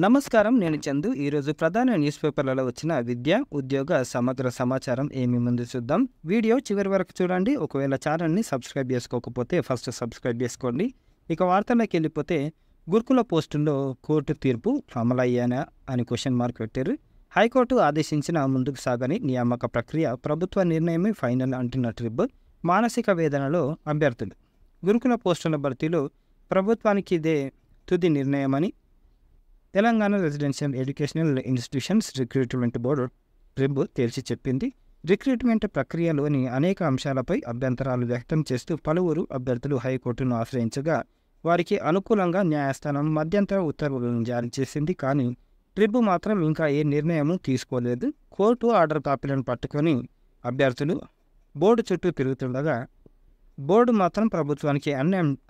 నమస్కారం. నేను చందు. ఈరోజు ప్రధాన న్యూస్ పేపర్లలో వచ్చిన విద్య, ఉద్యోగ సమగ్ర సమాచారం ఏమి ముందు చూద్దాం. వీడియో చివరి వరకు చూడండి. ఒకవేళ ఛానల్ని సబ్స్క్రైబ్ చేసుకోకపోతే ఫస్ట్ సబ్స్క్రైబ్ చేసుకోండి. ఇక వార్తల్లోకి వెళ్ళిపోతే, గురుకుల పోస్టుల్లో కోర్టు తీర్పు అమలయ్యానా అని క్వశ్చన్ మార్క్ పెట్టారు. హైకోర్టు ఆదేశించిన ముందుకు సాగని నియామక ప్రక్రియ, ప్రభుత్వ నిర్ణయమే ఫైనల్ అంటున్న ట్రిబ్. మానసిక వేదనలో అభ్యర్థులు. గురుకుల పోస్టుల భర్తీలో ప్రభుత్వానికి ఇదే తుది నిర్ణయమని Telangana residential educational institutions recruitment board ట్రిబ్ తేల్చి చెప్పింది. రిక్రూట్మెంట్ ప్రక్రియలోని అనేక అంశాలపై అభ్యంతరాలు వ్యక్తం చేస్తూ పలువురు అభ్యర్థులు హైకోర్టును ఆశ్రయించగా, వారికి అనుకూలంగా న్యాయస్థానం మధ్యంతర ఉత్తర్వులను జారీ చేసింది. కానీ ట్రిబ్ మాత్రం ఇంకా ఏ నిర్ణయం తీసుకోలేదు. కోర్టు ఆర్డర్ కాపీలను పట్టుకొని అభ్యర్థులు బోర్డు చుట్టూ తిరుగుతుండగా, బోర్డు మాత్రం ప్రభుత్వానికి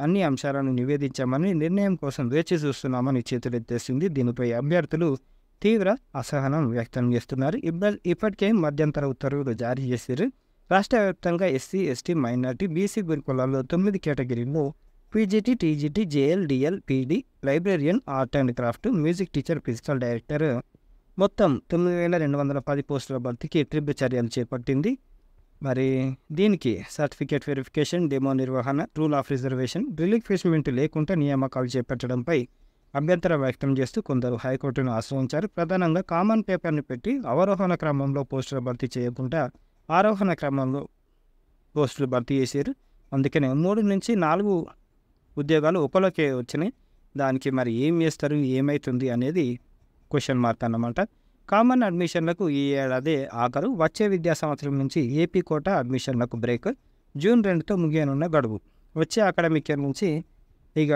అన్ని అంశాలను నివేదించామని, నిర్ణయం కోసం వేచి చూస్తున్నామని చేతులెత్తేసింది. దీనిపై అభ్యర్థులు తీవ్ర అసహనం వ్యక్తం చేస్తున్నారు. ఇప్పటికే మధ్యంతర ఉత్తర్వులు జారీ చేశారు. రాష్ట్ర వ్యాప్తంగా ఎస్సీ, ఎస్టీ, మైనార్టీ, బీసీ గురుకులాల్లో 9 కేటగిరీల్లో PGT, TGT, JL, DL, PD, librarian, art and craft, music teacher, physical director మొత్తం 9210 పోస్టుల భర్తీకి ట్రిబ్ చర్యలు చేపట్టింది. మరి దీనికి సర్టిఫికేట్ వెరిఫికేషన్, డెమో నిర్వహణ, రూల్ ఆఫ్ రిజర్వేషన్, రిలీఫ్మెంట్ లేకుండా నియామకాలు చేపట్టడంపై అభ్యంతరం వ్యక్తం చేస్తూ కొందరు హైకోర్టును ఆశ్రయించారు. ప్రధానంగా కామన్ పేపర్ని పెట్టి అవరోహణ క్రమంలో పోస్టులు భర్తీ చేయకుండా ఆరోహణ క్రమంలో పోస్టులు భర్తీ చేశారు. అందుకనే 3 నుంచి 4 ఉద్యోగాలు ఒకలోకే వచ్చినాయి. దానికి మరి ఏం చేస్తారు, ఏమవుతుంది అనేది క్వశ్చన్ మార్క్ అన్నమాట. కామన్ అడ్మిషన్లకు ఈ ఏడాది ఆఖరు. వచ్చే విద్యా సంవత్సరం నుంచి ఏపీ కోటా అడ్మిషన్లకు బ్రేక్. జూన్ 2తో ముగియనున్న గడువు. వచ్చే అకాడమిక్ ఇయర్ నుంచి ఇక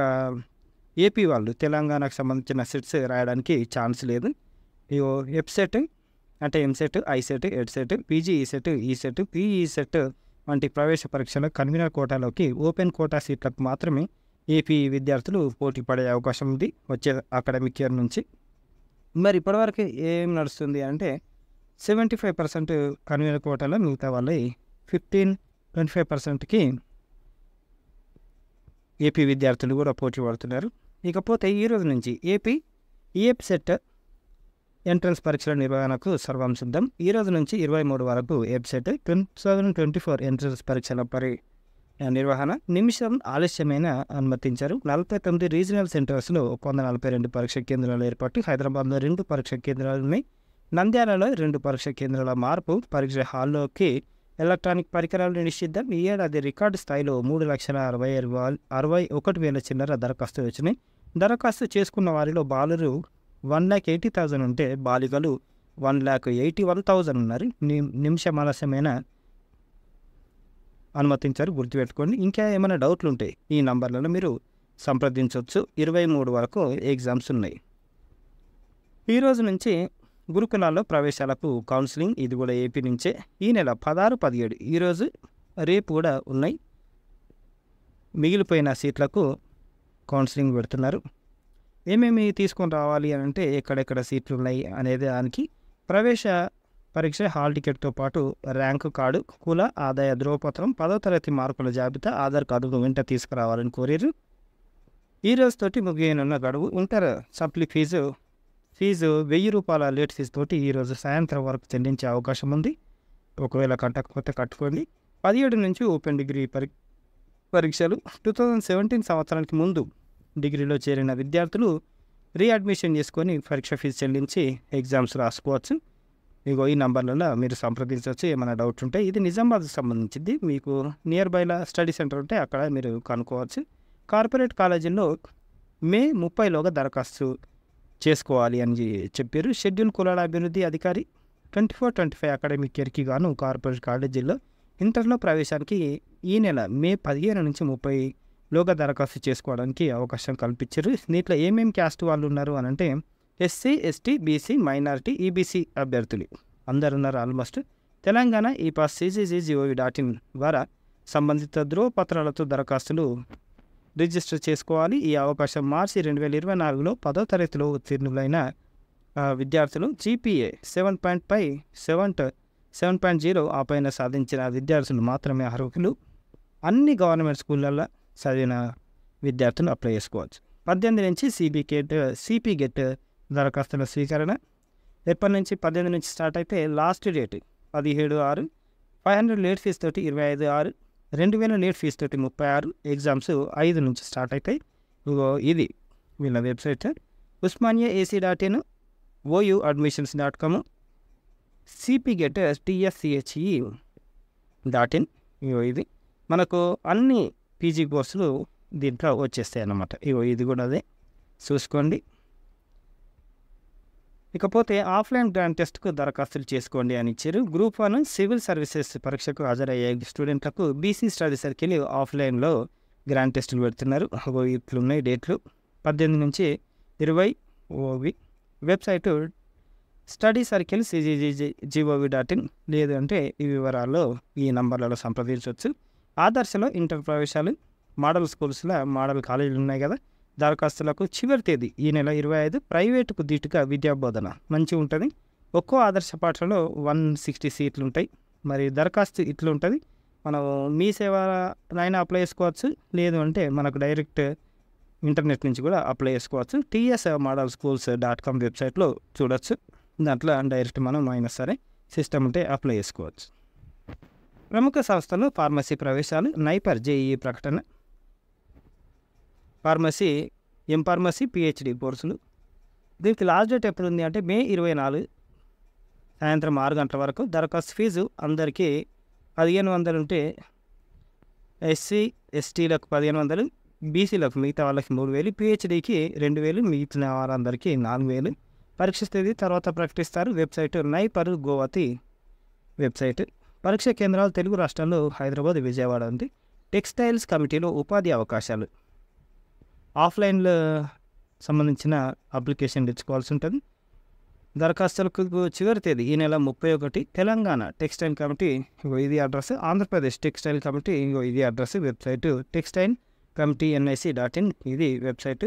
ఏపీ వాళ్ళు తెలంగాణకు సంబంధించిన సెట్స్ రాయడానికి ఛాన్స్ లేదు. ఇగో ఎఫ్సెట్ అంటే EAMCET, ICET, EdCET, PG ECET, ECET, PECET వంటి ప్రవేశ పరీక్షల కన్వీనర్ కోటాలోకి ఓపెన్ కోటా సీట్లకు మాత్రమే ఏపీ విద్యార్థులు పోటీ పడే అవకాశం ఉంది వచ్చే అకాడమిక్ ఇయర్ నుంచి. మరి ఇప్పటివరకు ఏం నడుస్తుంది అంటే 75% కన్వీనర్ కోటాలో, మిగతా వాళ్ళ 15-25%కి ఏపీ విద్యార్థులు కూడా పోటీ పడుతున్నారు. ఇకపోతే ఈరోజు నుంచి ఏపీ ఈఎఫ్సెట్ ఎంట్రన్స్ పరీక్షల నిర్వహణకు సర్వం సిద్ధం. ఈరోజు నుంచి 23 వరకు ఎఫ్సెట్ 2024 ఎంట్రన్స్ పరీక్షల నిర్వహణ నిమిషం ఆలస్యమైన అనుమతించారు. 49 రీజనల్ సెంటర్స్లో 142 పరీక్ష కేంద్రాల ఏర్పాటు. హైదరాబాద్లో 2 పరీక్ష కేంద్రాలు ఉన్నాయి. నంద్యాలలో 2 పరీక్ష కేంద్రాల మార్పు. పరీక్ష హాల్లోకి ఎలక్ట్రానిక్ పరికరాలు నిషిద్ధం. ఈ ఏడాది రికార్డు స్థాయిలో 3,61,000 చిల్లర దరఖాస్తులు వచ్చినాయి. దరఖాస్తు చేసుకున్న వారిలో బాలురు 1,80,000 ఉంటే బాలికలు 1,81,000 ఉన్నారు. నిమిషం ఆలస్యమైన అనుమతించారు, గుర్తుపెట్టుకోండి. ఇంకా ఏమైనా డౌట్లు ఉంటే ఈ నంబర్లను మీరు సంప్రదించవచ్చు. 23 వరకు ఎగ్జామ్స్ ఉన్నాయి. ఈరోజు నుంచి గురుకులాల్లో ప్రవేశాలకు కౌన్సిలింగ్. ఇది కూడా ఏపీ నుంచే. ఈ నెల 16, 17 ఈరోజు రేపు కూడా ఉన్నాయి. మిగిలిపోయిన సీట్లకు కౌన్సిలింగ్ పెడుతున్నారు. ఏమేమి తీసుకొని రావాలి అని అంటే, ఎక్కడెక్కడ సీట్లు ఉన్నాయి అనేది దానికి ప్రవేశ పరీక్ష హాల్ టికెట్తో పాటు ర్యాంకు కార్డు, కుల ఆదాయ ధ్రువపత్రం, 10వ తరగతి మార్కుల జాబితా, ఆధార్ కార్డు వెంట తీసుకురావాలని కోరారు. ఈ రోజుతోటి ముగియనున్న గడువు. ఇంటర్ సప్లి ఫీజు 1,000 రూపాయల లేట్ ఫీజు తోటి ఈరోజు సాయంత్రం వరకు చెల్లించే అవకాశం ఉంది. ఒకవేళ కట్టకపోతే కట్టుకోండి. 17 నుంచి ఓపెన్ డిగ్రీ పరీక్షలు. 2017 సంవత్సరానికి ముందు డిగ్రీలో చేరిన విద్యార్థులు రీఅడ్మిషన్ చేసుకొని పరీక్ష ఫీజు చెల్లించి ఎగ్జామ్స్ రాసుకోవచ్చు. ఇగో ఈ నంబర్లలో మీరు సంప్రదించవచ్చు ఏమైనా డౌట్ ఉంటే. ఇది నిజామాబాద్కి సంబంధించింది. మీకు నియర్ బైలా స్టడీ సెంటర్ ఉంటే అక్కడ మీరు కనుక్కోవచ్చు. కార్పొరేట్ కాలేజీల్లో మే 30లోగా దరఖాస్తు చేసుకోవాలి అని చెప్పారు. షెడ్యూల్ కులాల అభివృద్ధి అధికారి. 24-25 అకాడమిక్ ఇయర్కి గాను కార్పొరేట్ కాలేజీల్లో ఇంటర్లో ప్రవేశానికి ఈ నెల మే 15 నుంచి 30లోగా దరఖాస్తు చేసుకోవడానికి అవకాశం కల్పించారు. దీంట్లో ఏమేమి క్యాస్ట్ వాళ్ళు ఉన్నారు అని అంటే, SC, ST, BC, minority, EBC అభ్యర్థులు అందరు ఉన్నారు ఆల్మోస్ట్. తెలంగాణ ఈపాస్ CCC.gov.in ద్వారా సంబంధిత ధ్రువపత్రాలతో దరఖాస్తులు రిజిస్టర్ చేసుకోవాలి. ఈ అవకాశం మార్చి 2024లో 10వ తరగతిలో ఉత్తీర్ణులైన విద్యార్థులు, GPA 7.0 ఆ పైన సాధించిన విద్యార్థులు మాత్రమే అర్హులు. అన్ని గవర్నమెంట్ స్కూళ్ళల్లో చదివిన విద్యార్థులు అప్లై చేసుకోవచ్చు. 18 నుంచి సిపి గెట్ దరఖాస్తుల స్వీకరణ ఎప్పటి నుంచి 18 నుంచి స్టార్ట్ అయితే లాస్ట్ డేట్ 17/6, 500 లేట్ ఫీజు తోటి 25/6, 2000 లేట్ ఫీజు తోటి 36. ఎగ్జామ్స్ 5 నుంచి స్టార్ట్ అవుతాయి. ఇగో ఇది వీళ్ళ వెబ్సైట్ usmania.ac.in, ouadmissions.com, cpget.tschE.in. ఇగో ఇది మనకు అన్ని పీజీ కోర్సులు దీంట్లో వచ్చేస్తాయి అన్నమాట. ఇగో ఇది కూడా అదే చూసుకోండి. ఇకపోతే ఆఫ్లైన్ గ్రాండ్ టెస్ట్కు దరఖాస్తులు చేసుకోండి అని ఇచ్చారు. గ్రూప్ 1 సివిల్ సర్వీసెస్ పరీక్షకు హాజరయ్యే స్టూడెంట్లకు బీసీ స్టడీ సర్కిల్ ఆఫ్లైన్లో గ్రాండ్ టెస్టులు పెడుతున్నారు. ఇట్లున్నాయి డేట్లు 18 నుంచి 20 ఓవి. Website study circle cggov.in. లేదు అంటే ఈ వివరాల్లో ఈ నంబర్లలో సంప్రదించవచ్చు. ఆదర్శలో ఇంటర్ ప్రవేశాలు, మోడల్ స్కూల్స్లో మోడల్ కాలేజీలు ఉన్నాయి కదా, దరఖాస్తులకు చివరి తేదీ ఈ నెల 25. ప్రైవేటుకు దీటుగా విద్యాబోధన మంచిగా ఉంటుంది. ఒక్కో ఆదర్శ పాఠశాలలో 160 సీట్లు ఉంటాయి. మరి దరఖాస్తు ఇట్లుంటుంది. మనం మీ సేవలైనా అప్లై చేసుకోవచ్చు, లేదు అంటే మనకు డైరెక్ట్ ఇంటర్నెట్ నుంచి కూడా అప్లై చేసుకోవచ్చు. tsmodelsschools.com వెబ్సైట్లో చూడవచ్చు. దాంట్లో డైరెక్ట్ మనం అయినా సరే సిస్టమ్ ఉంటే అప్లై చేసుకోవచ్చు. ప్రముఖ సంస్థలు ఫార్మసీ ప్రవేశాలు, నైపర్ జేఈఈ ప్రకటన, ఫార్మసీ, ఎంఫార్మసీ, పిహెచ్డి కోర్సులు. దీనికి లాస్ట్ డేట్ ఎప్పుడు ఉంది అంటే మే 24 సాయంత్రం 6 గంటల వరకు. దరఖాస్తు ఫీజు అందరికీ 1500 ఉంటే ఎస్సీ ఎస్టీలకు 1500, బీసీలకు మిగతా వాళ్ళకి 3000, పిహెచ్డికి 2000, మిగతా వారందరికీ 4000. పరీక్ష తేదీ తర్వాత ప్రకటిస్తారు. వెబ్సైట్ నైపర్ గోవతి వెబ్సైట్. పరీక్ష కేంద్రాలు తెలుగు రాష్ట్రాల్లో హైదరాబాద్, విజయవాడ ఉంది. టెక్స్టైల్స్ కమిటీలో ఉపాధి అవకాశాలు. ఆఫ్లైన్లో సంబంధించిన అప్లికేషన్ తెచ్చుకోవాల్సి ఉంటుంది. దరఖాస్తులకు చివరి తేదీ ఈ నెల 31. తెలంగాణ టెక్స్టైల్ కమిటీ ఇది అడ్రస్. ఆంధ్రప్రదేశ్ టెక్స్టైల్ కమిటీ ఇది address. Website textile committee NIC.in ఇది వెబ్సైట్.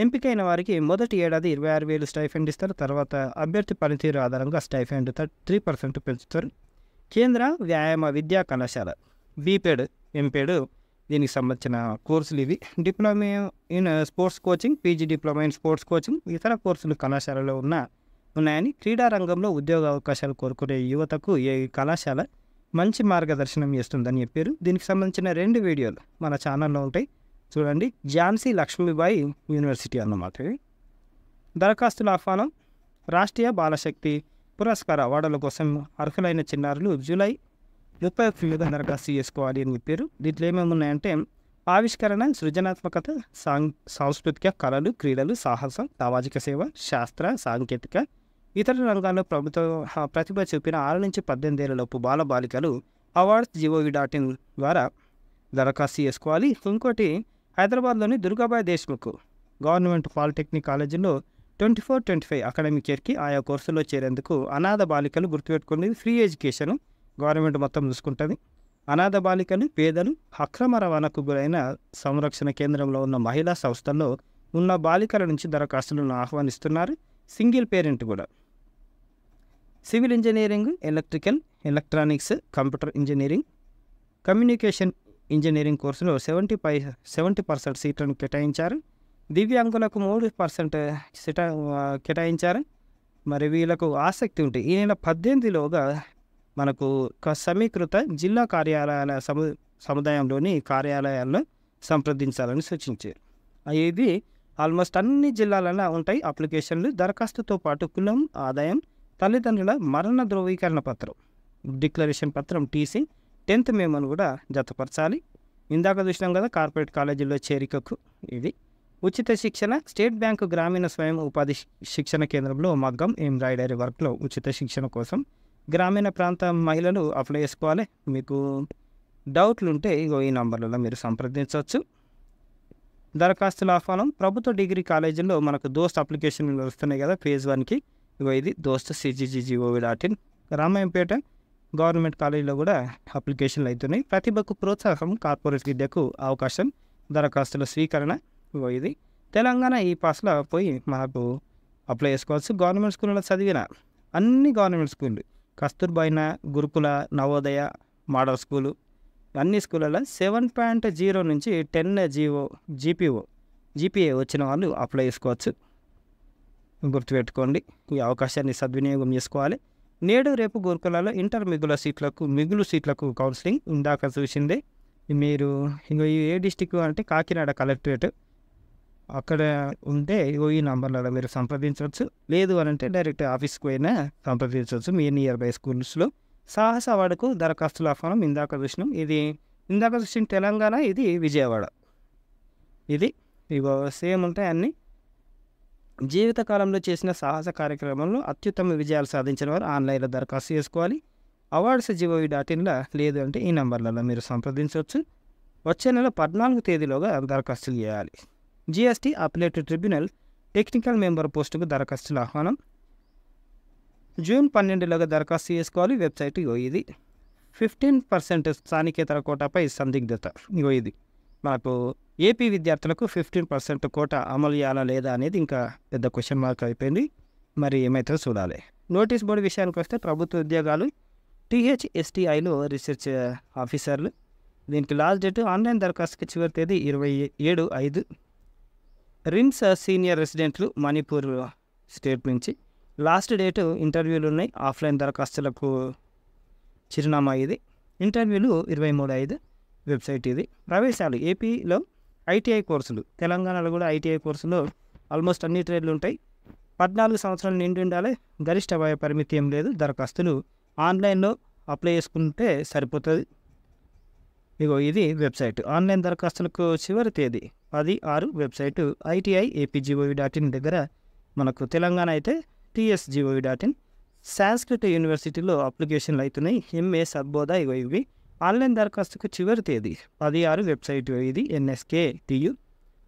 ఎంపికైన వారికి మొదటి ఏడాది 26,000 స్టైఫండ్ ఇస్తారు. తర్వాత అభ్యర్థి పనితీరు ఆధారంగా స్టైఫండ్ 3% పెంచుతారు. కేంద్ర వ్యాయామ విద్యా కళాశాల బీపెడ్, ఎంపెడ్ దీనికి సంబంధించిన కోర్సులు ఇవి. Diploma in sports coaching, PG diploma in sports coaching, ఇతర కోర్సులు కళాశాలలో ఉన్నాయని. క్రీడా రంగంలో ఉద్యోగ అవకాశాలు కోరుకునే యువతకు ఈ కళాశాల మంచి మార్గదర్శనం చేస్తుందని చెప్పారు. దీనికి సంబంధించిన 2 వీడియోలు మన ఛానల్లో ఉంటాయి, చూడండి. ఝాన్సీ లక్ష్మీబాయి యూనివర్సిటీ అన్నమాట. దరఖాస్తుల ఆహ్వానం. రాష్ట్రీయ బాలశక్తి పురస్కార అవార్డుల కోసం అర్హులైన చిన్నారులు జూలై 31 దరఖాస్తు చేసుకోవాలి అని చెప్పారు. దీంట్లో ఏమేమి ఉన్నాయంటే ఆవిష్కరణ, సృజనాత్మకత, సాంస్కృతిక, కళలు, క్రీడలు, సాహసం, సామాజిక సేవ, శాస్త్ర, సాంకేతిక, ఇతర రంగాల్లో ప్రతిభ చూపిన 6 నుంచి 18 ఏళ్లలోపు బాలబాలికలు awards.gov.in ద్వారా దరఖాస్తు చేసుకోవాలి. ఇంకోటి హైదరాబాద్లోని దుర్గాబాయి దేశ్ముఖ్ గవర్నమెంట్ పాలిటెక్నిక్ కాలేజీలో 24-25 అకాడమిక్ ఇయర్కి ఆయా కోర్సులో చేరేందుకు అనాథ బాలికలు గుర్తుపెట్టుకునేది ఫ్రీ ఎడ్యుకేషన్ గవర్నమెంట్ మొత్తం చూసుకుంటుంది. అనాథ బాలికలు, పేదలు, అక్రమ రవాణాకు గురైన సంరక్షణ కేంద్రంలో ఉన్న మహిళా సంస్థల్లో ఉన్న బాలికల నుంచి దరఖాస్తులను ఆహ్వానిస్తున్నారు. సింగిల్ పేరెంట్ కూడా. Civil engineering, electrical, electronics, computer engineering, communication engineering కోర్సులో 70% సీట్లను కేటాయించారు. దివ్యాంగులకు 3% సీట కేటాయించారు. మరి వీళ్ళకు ఆసక్తి ఉంటే ఈ నెల 18లోగా మనకు సమీకృత జిల్లా కార్యాలయాల సముదాయంలోని కార్యాలయాల్లో సంప్రదించాలని సూచించారు. ఇది ఆల్మోస్ట్ అన్ని జిల్లాలలో ఉంటాయి అప్లికేషన్లు. దరఖాస్తుతో పాటు కులం, ఆదాయం, తల్లిదండ్రుల మరణ ధృవీకరణ పత్రం, డిక్లరేషన్ పత్రం, టీసీ, 10th మెమోను కూడా జతపరచాలి. ఇందాక చూసినాం కదా కార్పొరేట్ కాలేజీల్లో చేరికకు ఇది. ఉచిత శిక్షణ. స్టేట్ బ్యాంకు గ్రామీణ స్వయం ఉపాధి శిక్షణ కేంద్రంలో మగ్గం, ఎంబ్రాయిడరీ వర్క్లో ఉచిత శిక్షణ కోసం గ్రామీణ ప్రాంత మహిళలు అప్లై చేసుకోవాలి. మీకు డౌట్లు ఉంటే ఇగో ఈ నంబర్లలో మీరు సంప్రదించవచ్చు. దరఖాస్తుల ఆహ్వానం. ప్రభుత్వ డిగ్రీ కాలేజీల్లో మనకు దోస్త్ అప్లికేషన్లు వస్తున్నాయి కదా ఫేజ్ 1కి. ఇగో ఇది దోస్త్ cggov.in. రామాయంపేట గవర్నమెంట్ కాలేజీలో కూడా అప్లికేషన్లు అవుతున్నాయి. ప్రతిభకు ప్రోత్సాహం, కార్పొరేట్ విద్యకు అవకాశం, దరఖాస్తుల స్వీకరణ. ఇగో ఇది తెలంగాణ ఈ పాస్లో పోయి మనకు అప్లై చేసుకోవచ్చు. గవర్నమెంట్ స్కూల్లో చదివిన అన్ని గవర్నమెంట్ స్కూళ్ళు, కస్తూర్బాయిన, గురుకుల, నవోదయ, మోడల్ స్కూలు, అన్ని స్కూళ్ళలో 7.0 నుంచి 10 GPA వచ్చిన వాళ్ళు అప్లై చేసుకోవచ్చు. గుర్తుపెట్టుకోండి. ఈ అవకాశాన్ని సద్వినియోగం చేసుకోవాలి. నేడు రేపు గురుకులాల్లో ఇంటర్ మిగులు సీట్లకు కౌన్సిలింగ్ ఇందాక చూసిందే. మీరు ఇంకో ఏ డిస్టిక్ అంటే కాకినాడ కలెక్టరేట్ అక్కడ ఉంటే ఈ నంబర్లలో మీరు సంప్రదించవచ్చు. లేదు అని అంటే డైరెక్ట్ ఆఫీస్కి పోయినా సంప్రదించవచ్చు మీ నియర్ బై స్కూల్స్లో. సాహస అవార్డుకు దరఖాస్తుల ఆహ్వానం ఇందాక చూసినాం. ఇది ఇందాక చూసిన తెలంగాణ, ఇది విజయవాడ. ఇది ఇగో సేమ్ ఉంటాయి అన్నీ. జీవితకాలంలో చేసిన సాహస కార్యక్రమంలో అత్యుత్తమ విజయాలు సాధించిన వారు ఆన్లైన్లో దరఖాస్తు చేసుకోవాలి. awards.gov.in లేదు అంటే ఈ నంబర్లలో మీరు సంప్రదించవచ్చు. వచ్చే నెల 14 తేదీలోగా దరఖాస్తులు చేయాలి. GST appellate tribunal technical member పోస్టుకు దరఖాస్తుల ఆహ్వానం జూన్ 12లోగా దరఖాస్తు చేసుకోవాలి. వెబ్సైట్ ఇది 15% స్థానికేతర కోటాపై సందిగ్ధత. ఇది మాకు ఏపీ విద్యార్థులకు 15% కోటా అమలు చేయాలా లేదా అనేది ఇంకా పెద్ద క్వశ్చన్ మార్క్ అయిపోయింది. మరి ఏమైతే చూడాలి. నోటీస్ బోర్డు విషయానికి వస్తే ప్రభుత్వ ఉద్యోగాలు THSTIలో రీసెర్చ్ ఆఫీసర్లు. దీనికి లాస్ట్ డేట్ ఆన్లైన్ దరఖాస్తుకి చివరి తేదీ 27/5. రిమ్స్ సీనియర్ రెసిడెంట్లు మణిపూర్ స్టేట్ నుంచి లాస్ట్ డేటు ఇంటర్వ్యూలు ఉన్నాయి. ఆఫ్లైన్ దరఖాస్తులకు చిరునామా ఇది. ఇంటర్వ్యూలు 23/5. వెబ్సైట్ ఇది. ప్రవేశాలు ఏపీలో ITI కోర్సులు, తెలంగాణలో కూడా ITI కోర్సులో ఆల్మోస్ట్ అన్ని ట్రేడ్లు ఉంటాయి. 14 సంవత్సరాలు నిండి ఉండాలి. గరిష్ట వయ పరిమితి ఏం లేదు. దరఖాస్తులు ఆన్లైన్లో అప్లై చేసుకుంటే సరిపోతుంది. ఇది వెబ్సైట్. ఆన్లైన్ దరఖాస్తులకు చివరి తేదీ 10/6. వెబ్సైటు ITI.APGOV.in దగ్గర. మనకు తెలంగాణ అయితే TSGOV.in. సాంస్క్రిట్ యూనివర్సిటీలో అప్లికేషన్లు అవుతున్నాయి. MA సద్బోధ. ఇవి ఆన్లైన్ దరఖాస్తుకు చివరి తేదీ 10/6. వెబ్సైట్ ఇది NSKTU.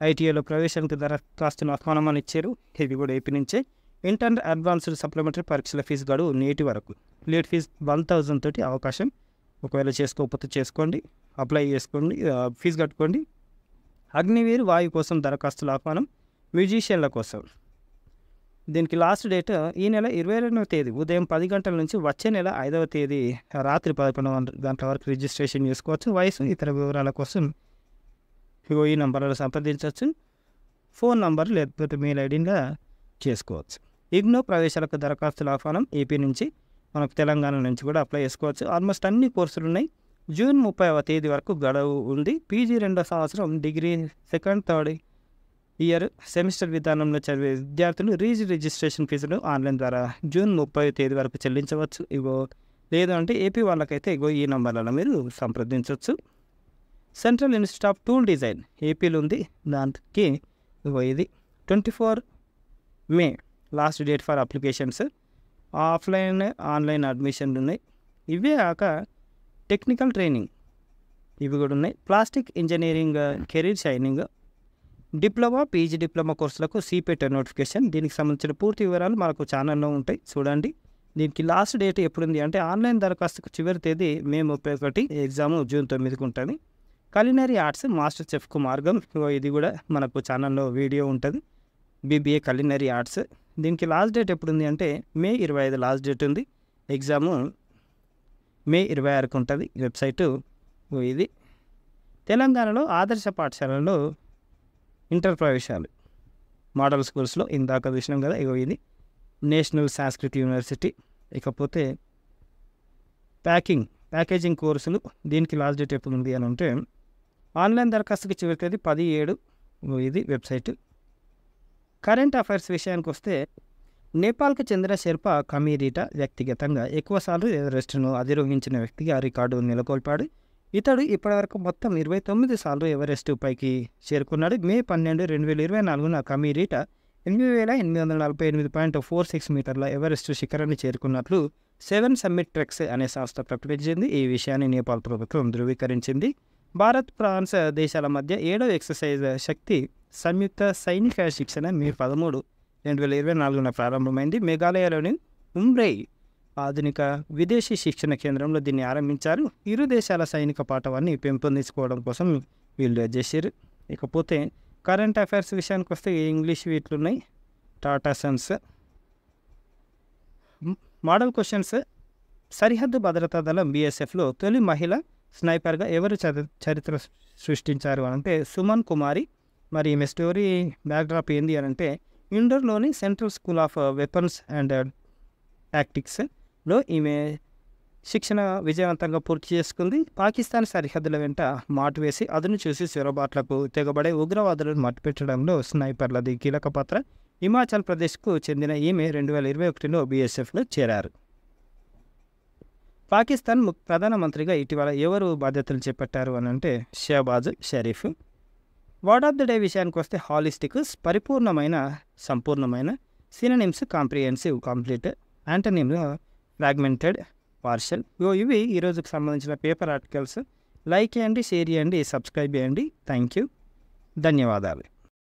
ITIలో ప్రవేశానికి దరఖాస్తును ఆహ్వానం అని ఇచ్చారు. ఇది కూడా ఏపీ నుంచే. ఇంటర్ అడ్వాన్స్డ్ సప్లిమెంటరీ పరీక్షల ఫీజు గడువు నేటి వరకు. లేట్ ఫీజు 1000 తోటి అవకాశం. ఒకవేళ చేసుకోకపోతే చేసుకోండి, అప్లై చేసుకోండి, ఫీజు కట్టుకోండి. అగ్నివీర్ వాయు కోసం దరఖాస్తుల ఆహ్వానం మ్యూజిషియన్ల కోసం. దీనికి లాస్ట్ డేట్ ఈ నెల 22వ తేదీ ఉదయం 10 గంటల నుంచి వచ్చే నెల 5వ తేదీ రాత్రి 11 గంటల వరకు రిజిస్ట్రేషన్ చేసుకోవచ్చు. వయసు ఇతర వివరాల కోసం ఈ నంబర్లో సంప్రదించవచ్చు. ఫోన్ నంబర్ లేకపోతే మెయిల్ ఐడిగా చేసుకోవచ్చు. ఇగ్నో ప్రవేశాలకు దరఖాస్తుల ఆహ్వానం ఏపీ నుంచి, మనకు తెలంగాణ నుంచి కూడా అప్లై చేసుకోవచ్చు. ఆల్మోస్ట్ అన్ని కోర్సులు ఉన్నాయి. జూన్ 30వ తేదీ వరకు గడువు ఉంది. PG 2వ సంవత్సరం, degree 2nd, 3rd year semester విధానంలో చదివే విద్యార్థులు రిజిస్ట్రేషన్ ఫీజులు ఆన్లైన్ ద్వారా జూన్ 30వ తేదీ వరకు చెల్లించవచ్చు. లేదు అంటే ఏపీ వాళ్ళకైతే ఈ నంబర్లలో మీరు సంప్రదించవచ్చు. Central institute of tool design ఏపీలో ఉంది. దానికి ఇది 24 May last date for applications. Offline online అడ్మిషన్లు ఉన్నాయి. ఇవే కాక టెక్నికల్ ట్రైనింగ్ ఇవి కూడా ఉన్నాయి. Plastic engineering career shining diploma, PG diploma కోర్సులకు CPET నోటిఫికేషన్. దీనికి సంబంధించిన పూర్తి వివరాలు మనకు ఛానల్లో ఉంటాయి, చూడండి. దీనికి లాస్ట్ డేట్ ఎప్పుడుంది అంటే ఆన్లైన్ దరఖాస్తుకు చివరి తేదీ మే 31. ఎగ్జామ్ జూన్ 9కి ఉంటుంది. కలినరీ ఆర్ట్స్ మాస్టర్ చెఫ్కు మార్గం. ఇది కూడా మనకు ఛానల్లో వీడియో ఉంటుంది. BBA culinary arts. దీనికి లాస్ట్ డేట్ ఎప్పుడుంది అంటే మే 25 లాస్ట్ డేట్ ఉంది. ఎగ్జాము మే 26కి ఉంటుంది. వెబ్సైటు ఇది. తెలంగాణలో ఆదర్శ పాఠశాలలో ఇంటర్ ప్రవేశాలు మోడల్ స్కూల్స్లో ఇందాక చూసినాం కదా. ఇది నేషనల్ సాంస్క్రిట్ యూనివర్సిటీ. ఇకపోతే ప్యాకేజింగ్ కోర్సులు. దీనికి లాస్ట్ డేట్ ఎప్పుడు ఉంది అని అంటే ఆన్లైన్ దరఖాస్తుకి చివరి తేదీ 17. ఇది వెబ్సైట్. కరెంట్ అఫైర్స్ విషయానికి వస్తే నేపాల్కి చెందిన షెర్పా కమీరీటా వ్యక్తిగతంగా ఎక్కువసార్లు ఎవరెస్ట్ను అధిరోహించిన వ్యక్తిగా రికార్డు నెలకొల్పాడు. ఇతడు ఇప్పటివరకు మొత్తం 29 సార్లు ఎవరెస్ట్ పైకి చేరుకున్నాడు. మే 12, 2024 కమీరీటా 8848.46 మీటర్ల ఎవరెస్ట్ శిఖరాన్ని చేరుకున్నట్లు 7 సమ్మిట్ ట్రెక్స్ అనే సంస్థ ప్రకటించింది. ఈ విషయాన్ని నేపాల్ ప్రభుత్వం ధృవీకరించింది. భారత్, ఫ్రాన్స్ దేశాల మధ్య 7వ ఎక్సర్సైజ్ శక్తి సంయుక్త సైనిక శిక్షణ మే 13, 2024 ప్రారంభమైంది. మేఘాలయలోని ఉమ్రై ఆధునిక విదేశీ శిక్షణ కేంద్రంలో దీన్ని ఆరంభించారు. ఇరు దేశాల సైనిక పాఠవాన్ని పెంపొందించుకోవడం కోసం వీళ్ళు చేశారు. ఇకపోతే కరెంట్ అఫైర్స్ విషయానికి వస్తే ఇంగ్లీష్ వీటిలున్నాయి. Tata Sons model questions. సరిహద్దు భద్రతా దళం BSFలో తొలి మహిళ స్నైపర్గా ఎవరు చరిత్ర సృష్టించారు అంటే సుమన్ కుమారి. మరి ఈమె స్టోరీ బ్యాక్డ్రాప్ ఏంది అని అంటే ఇండోర్లోని central school of weapons and టాక్టిక్స్లో ఈమె శిక్షణ విజయవంతంగా పూర్తి చేసుకుంది. పాకిస్తాన్ సరిహద్దుల వెంట మాటు వేసి అదును చూసి చొరబాట్లకు తెగబడే ఉగ్రవాదులను మట్టుపెట్టడంలో స్నైపర్లది కీలక పాత్ర. హిమాచల్ ప్రదేశ్కు చెందిన ఈమె 2021లో బీఎస్ఎఫ్లో చేరారు. పాకిస్తాన్ ప్రధానమంత్రిగా ఇటీవల ఎవరు బాధ్యతలు చేపట్టారు అని అంటే Shehbaz Sharif. Word of the day విషయానికి వస్తే హాలిస్టిక్, పరిపూర్ణమైన, సంపూర్ణమైన. Synonyms comprehensive, complete. Antonym fragmented, partial. ఇవి ఈరోజుకి సంబంధించిన పేపర్ ఆర్టికల్స్. లైక్ చేయండి, షేర్ చేయండి, సబ్స్క్రైబ్ చేయండి. థ్యాంక్ యూ, ధన్యవాదాలు.